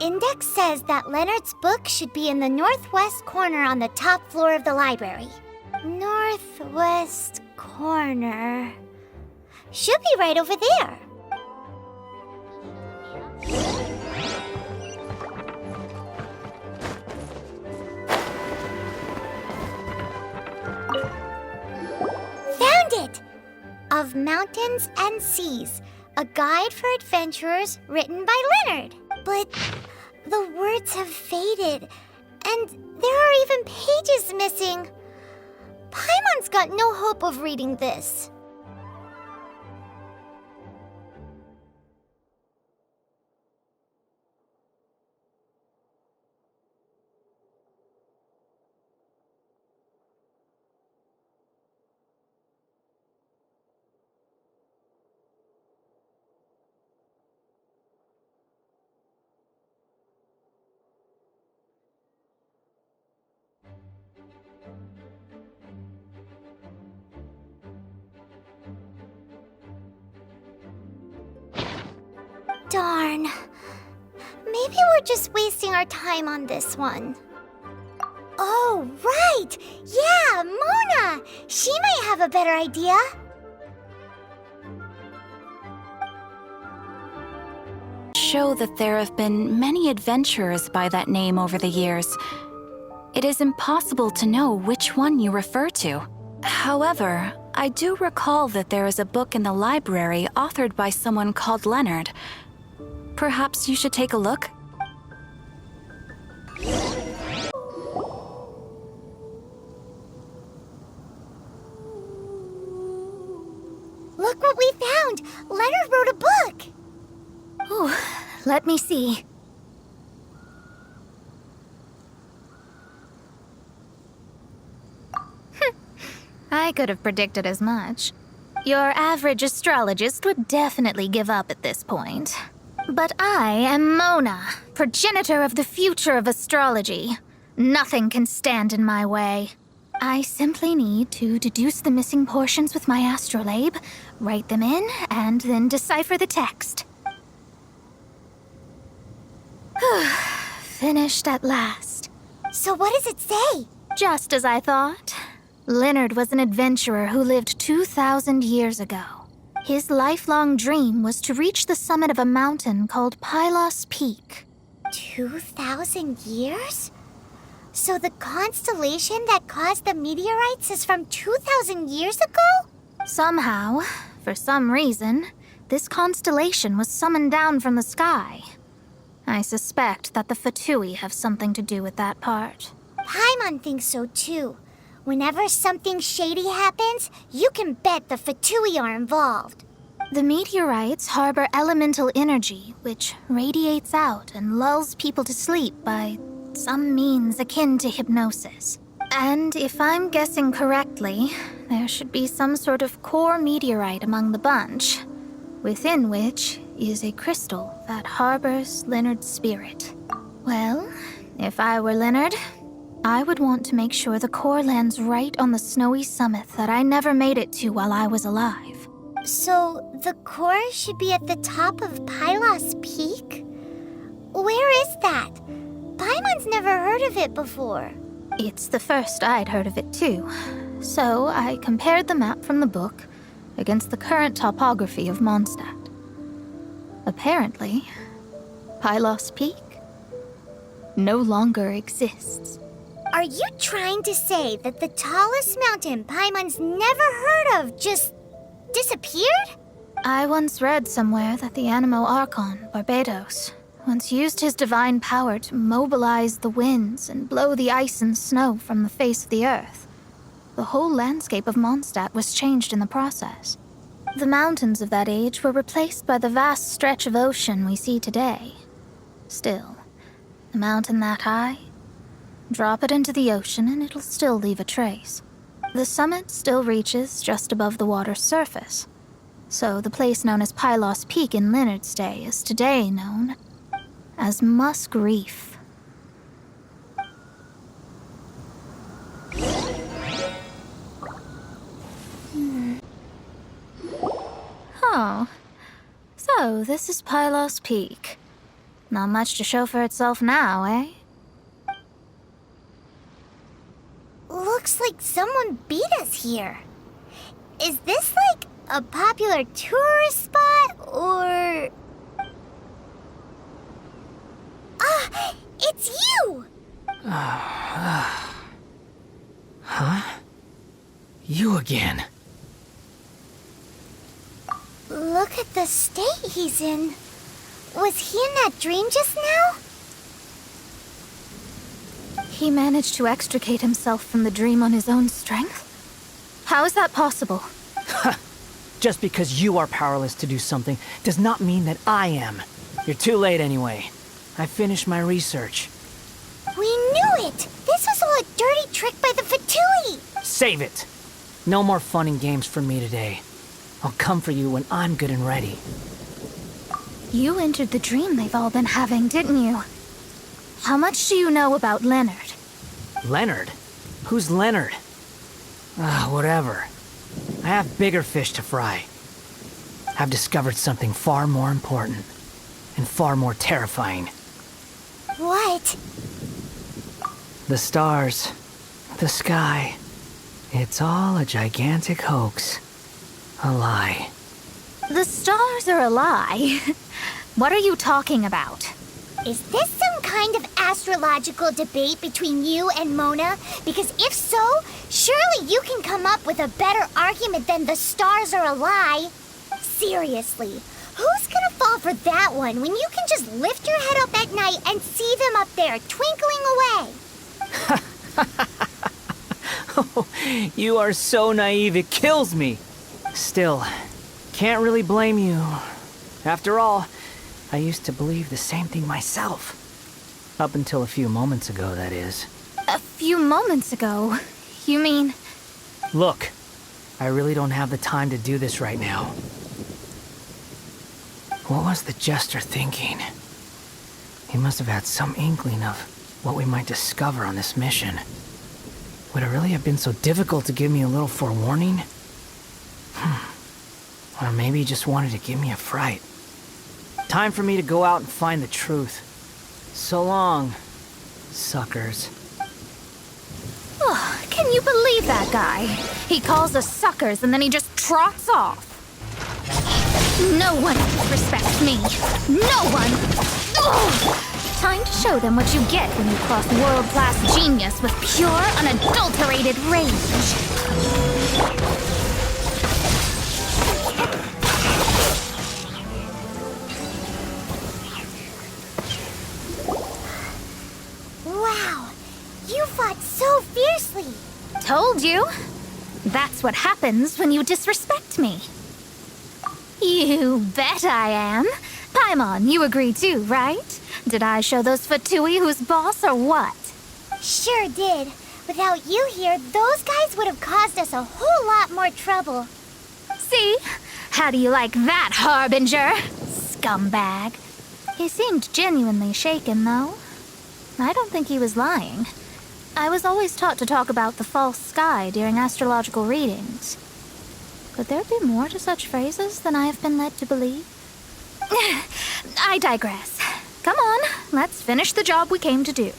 index says that Leonard's book should be in the northwest corner on the top floor of the library. Northwest corner. Should be right over there. Found it! Of Mountains and Seas, a guide for adventurers written by Leonard. But the words have faded, and there are even pages missing. Paimon's got no hope of reading this. Darn. Maybe we're just wasting our time on this one. Oh, right! Yeah, Mona! She might have a better idea. Show that there have been many adventurers by that name over the years. It is impossible to know which one you refer to. However, I do recall that there is a book in the library authored by someone called Leonard. Perhaps you should take a look? Look what we found! Leonard wrote a book! Ooh, let me see. I could have predicted as much. Your average astrologist would definitely give up at this point. But I am Mona, progenitor of the future of astrology. Nothing can stand in my way. I simply need to deduce the missing portions with my astrolabe, write them in, and then decipher the text. Finished at last. So what does it say? Just as I thought. Leonard was an adventurer who lived 2,000 years ago. His lifelong dream was to reach the summit of a mountain called Pylos Peak. 2,000 years? So the constellation that caused the meteorites is from 2,000 years ago? Somehow, for some reason, this constellation was summoned down from the sky. I suspect that the Fatui have something to do with that part. Paimon thinks so too. Whenever something shady happens, you can bet the Fatui are involved. The meteorites harbor elemental energy, which radiates out and lulls people to sleep by some means akin to hypnosis. And if I'm guessing correctly, there should be some sort of core meteorite among the bunch, within which is a crystal that harbors Leonard's spirit. Well, if I were Leonard, I would want to make sure the core lands right on the snowy summit that I never made it to while I was alive. So the core should be at the top of Pylos Peak? Where is that? Paimon's never heard of it before. It's the first I'd heard of it too. So I compared the map from the book against the current topography of Mondstadt. Apparently, Pylos Peak no longer exists. Are you trying to say that the tallest mountain Paimon's never heard of just disappeared? I once read somewhere that the Animo Archon, Barbados, once used his divine power to mobilize the winds and blow the ice and snow from the face of the earth. The whole landscape of Mondstadt was changed in the process. The mountains of that age were replaced by the vast stretch of ocean we see today. Still, a mountain that high, drop it into the ocean and it'll still leave a trace. The summit still reaches just above the water's surface. So the place known as Pylos Peak in Leonard's day is today known as Musk Reef. Oh, so this is Pylos Peak. Not much to show for itself now, eh? Looks like someone beat us here. Is this like a popular tourist spot, or... Ah, it's you! Huh? You again. Look at the state he's in. Was he in that dream just now? He managed to extricate himself from the dream on his own strength? How is that possible? Just because you are powerless to do something does not mean that I am. You're too late anyway. I finished my research. We knew it! This was all a dirty trick by the Fatui! Save it! No more fun and games for me today. I'll come for you when I'm good and ready. You entered the dream they've all been having, didn't you? How much do you know about Leonard? Leonard? Who's Leonard? Whatever. I have bigger fish to fry. I've discovered something far more important and far more terrifying. What? The stars, the sky, it's all a gigantic hoax. A lie. The stars are a lie. What are you talking about? Is this some kind of astrological debate between you and Mona? Because if so, surely you can come up with a better argument than the stars are a lie. Seriously, who's gonna fall for that one when you can just lift your head up at night and see them up there twinkling away? Oh, you are so naive, it kills me. Still, can't really blame you. After all, I used to believe the same thing myself. Up until a few moments ago, that is. A few moments ago? You mean... Look, I really don't have the time to do this right now. What was the jester thinking? He must have had some inkling of what we might discover on this mission. Would it really have been so difficult to give me a little forewarning? Or maybe he just wanted to give me a fright. Time for me to go out and find the truth. So long, suckers. Oh, can you believe that guy? He calls us suckers and then he just trots off. No one disrespects me. No one! Ugh! Time to show them what you get when you cross world-class genius with pure, unadulterated rage. Wow, you fought so fiercely. Told you. That's what happens when you disrespect me. You bet I am. Paimon, you agree too, right? Did I show those Fatui who's boss or what? Sure did. Without you here, those guys would have caused us a whole lot more trouble. See? How do you like that, Harbinger? Scumbag. He seemed genuinely shaken, though. I don't think he was lying. I was always taught to talk about the false sky during astrological readings. Could there be more to such phrases than I have been led to believe? I digress. Come on, let's finish the job we came to do.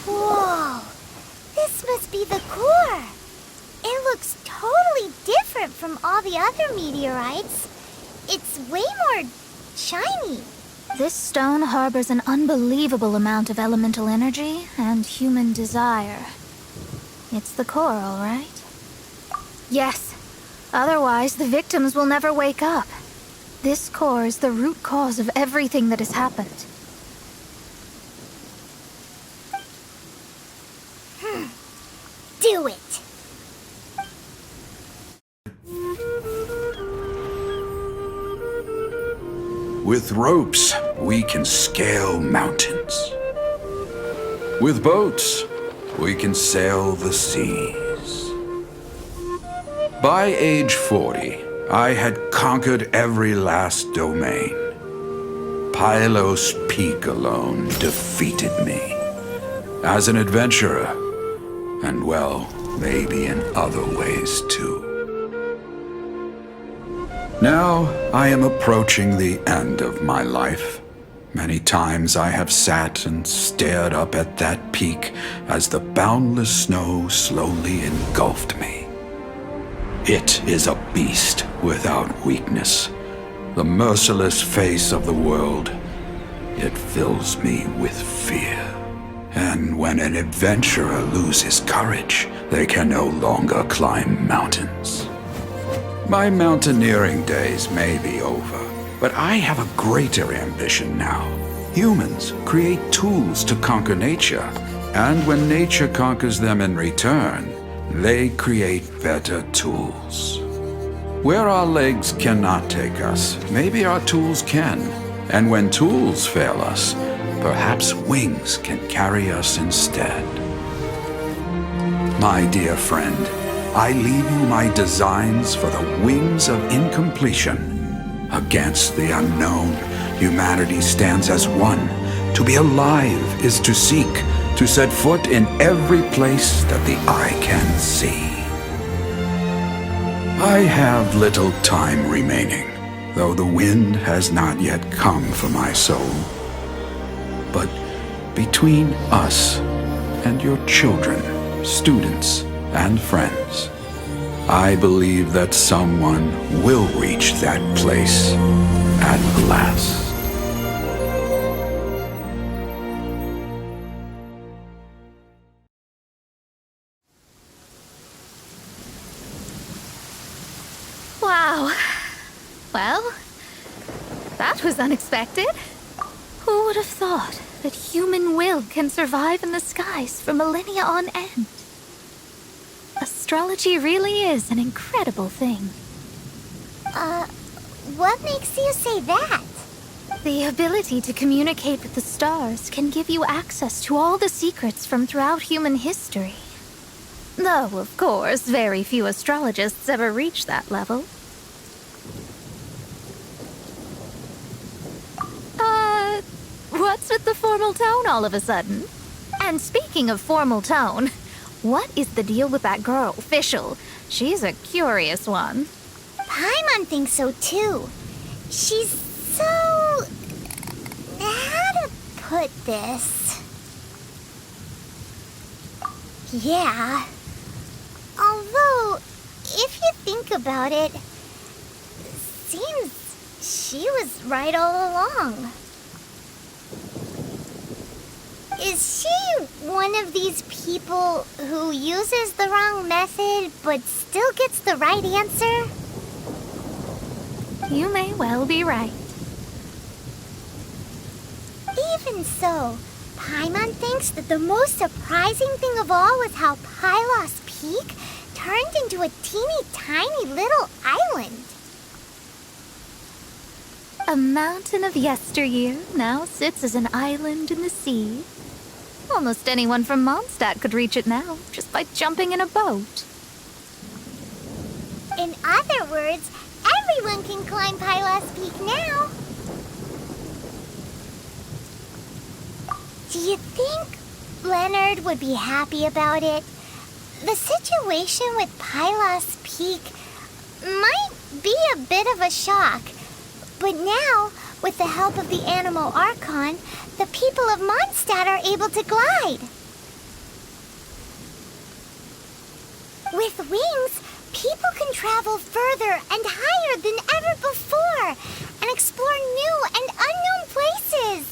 Whoa, this must be the core. It looks totally different from all the other meteorites. It's way more shiny. This stone harbors an unbelievable amount of elemental energy and human desire. It's the core, all right? Yes. Otherwise, the victims will never wake up. This core is the root cause of everything that has happened. Do it. With ropes, we can scale mountains. With boats, we can sail the seas. By age 40, I had conquered every last domain. Pylos Peak alone defeated me. As an adventurer, And well, maybe in other ways too. Now I am approaching the end of my life. Many times I have sat and stared up at that peak as the boundless snow slowly engulfed me. It is a beast without weakness, the merciless face of the world. It fills me with fear. And when an adventurer loses courage, they can no longer climb mountains. My mountaineering days may be over, but I have a greater ambition now. Humans create tools to conquer nature, and when nature conquers them in return, they create better tools. Where our legs cannot take us, maybe our tools can. And when tools fail us, perhaps wings can carry us instead. My dear friend, I leave you my designs for the wings of incompletion. Against the unknown, humanity stands as one. To be alive is to seek, to set foot in every place that the eye can see. I have little time remaining, though the wind has not yet come for my soul. But between us and your children, students, and friends, I believe that someone will reach that place at last. Wow. Well, that was unexpected. Who would have thought that human will can survive in the skies for millennia on end? Astrology really is an incredible thing. What makes you say that? The ability to communicate with the stars can give you access to all the secrets from throughout human history. Though, of course, very few astrologists ever reach that level. What's with the formal tone all of a sudden? And speaking of formal tone, what is the deal with that girl, Fischl? She's a curious one. Paimon thinks so too. She's so... how to put this? Yeah. Although, if you think about it, seems she was right all along. Is she one of these people who uses the wrong method but still gets the right answer? You may well be right. Even so, Paimon thinks that the most surprising thing of all was how Pylos Peak turned into a teeny tiny little island. A mountain of yesteryear now sits as an island in the sea. Almost anyone from Mondstadt could reach it now, just by jumping in a boat. In other words, everyone can climb Pylos Peak now. Do you think Leonard would be happy about it? The situation with Pylos Peak might be a bit of a shock, but now, with the help of the Animal Archon, the people of Mondstadt are able to glide. With wings, people can travel further and higher than ever before and explore new and unknown places.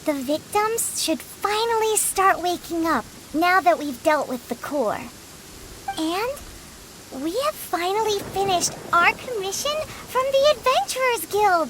The victims should finally start waking up now that we've dealt with the core. And we have finally finished our commission from the Adventurers Guild.